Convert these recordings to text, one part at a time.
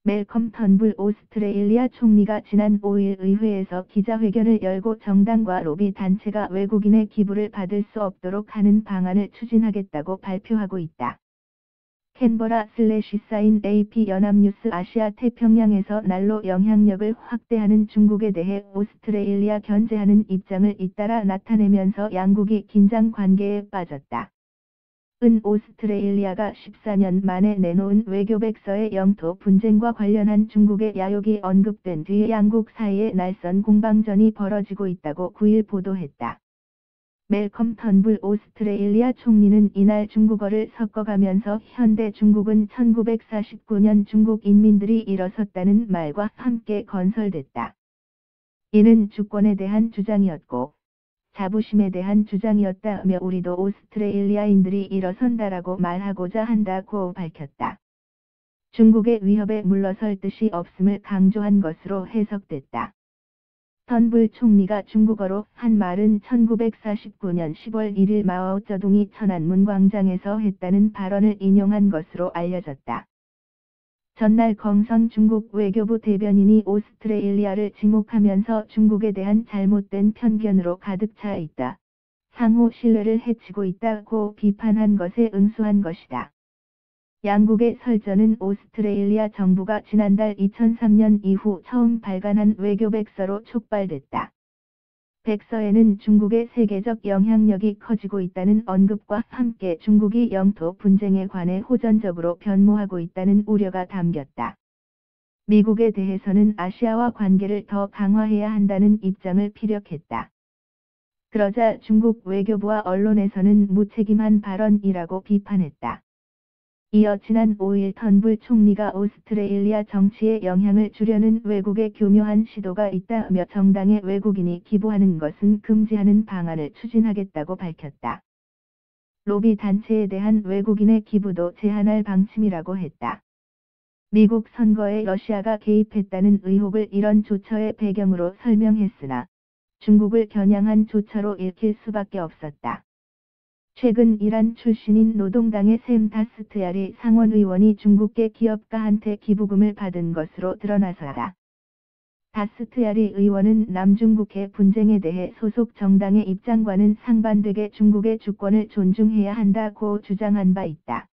멜컴 턴불 오스트레일리아 총리가 지난 5일 의회에서 기자회견을 열고 정당과 로비 단체가 외국인의 기부를 받을 수 없도록 하는 방안을 추진하겠다고 발표하고 있다. 캔버라/사인 AP 연합뉴스 아시아 태평양에서 날로 영향력을 확대하는 중국에 대해 오스트레일리아 견제하는 입장을 잇따라 나타내면서 양국이 긴장 관계에 빠졌다. 오스트레일리아가 14년 만에 내놓은 외교백서의 영토 분쟁과 관련한 중국의 야욕이 언급된 뒤 양국 사이에 날선 공방전이 벌어지고 있다고 9일 보도했다. 멜컴 턴불 오스트레일리아 총리는 이날 중국어를 섞어가면서 현대 중국은 1949년 중국 인민들이 일어섰다는 말과 함께 건설됐다. 이는 주권에 대한 주장이었고 자부심에 대한 주장이었다며 우리도 오스트레일리아인들이 일어선다라고 말하고자 한다고 밝혔다. 중국의 위협에 물러설 뜻이 없음을 강조한 것으로 해석됐다. 턴불 총리가 중국어로 한 말은 1949년 10월 1일 마오쩌둥이 천안문 광장에서 했다는 발언을 인용한 것으로 알려졌다. 전날 경선 중국 외교부 대변인이 오스트레일리아를 지목하면서 중국에 대한 잘못된 편견으로 가득 차 있다. 상호 신뢰를 해치고 있다고 비판한 것에 응수한 것이다. 양국의 설전은 오스트레일리아 정부가 지난달 2003년 이후 처음 발간한 외교백서로 촉발됐다. 백서에는 중국의 세계적 영향력이 커지고 있다는 언급과 함께 중국이 영토 분쟁에 관해 호전적으로 변모하고 있다는 우려가 담겼다. 미국에 대해서는 아시아와 관계를 더 강화해야 한다는 입장을 피력했다. 그러자 중국 외교부와 언론에서는 무책임한 발언이라고 비판했다. 이어 지난 5일 턴불 총리가 오스트레일리아 정치에 영향을 주려는 외국의 교묘한 시도가 있다며 정당에 외국인이 기부하는 것은 금지하는 방안을 추진하겠다고 밝혔다. 로비 단체에 대한 외국인의 기부도 제한할 방침이라고 했다. 미국 선거에 러시아가 개입했다는 의혹을 이런 조처의 배경으로 설명했으나 중국을 겨냥한 조처로 읽힐 수밖에 없었다. 최근 이란 출신인 노동당의 샘 다스트야리 상원의원이 중국계 기업가한테 기부금을 받은 것으로 드러나서다. 다스트야리 의원은 남중국해 분쟁에 대해 소속 정당의 입장과는 상반되게 중국의 주권을 존중해야 한다고 주장한 바 있다.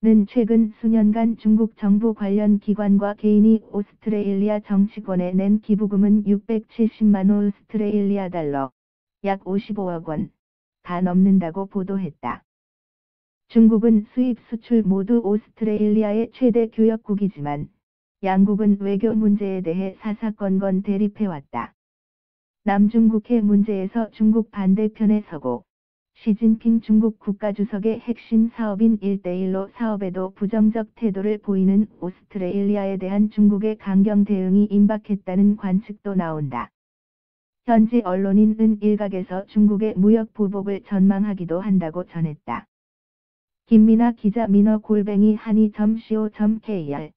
는 최근 수년간 중국 정부 관련 기관과 개인이 오스트레일리아 정치권에 낸 기부금은 670만 오스트레일리아 달러, 약 55억 원. 다 넘는다고 보도했다. 중국은 수입 수출 모두 오스트레일리아의 최대 교역국이지만 양국은 외교 문제에 대해 사사건건 대립해왔다. 남중국해 문제에서 중국 반대편에 서고 시진핑 중국 국가주석의 핵심 사업인 1대1로 사업에도 부정적 태도를 보이는 오스트레일리아에 대한 중국의 강경 대응이 임박했다는 관측도 나온다. 현지 언론인 일각에서 중국의 무역 보복을 전망하기도 한다고 전했다. 김민아 기자 minho@한이.co.kr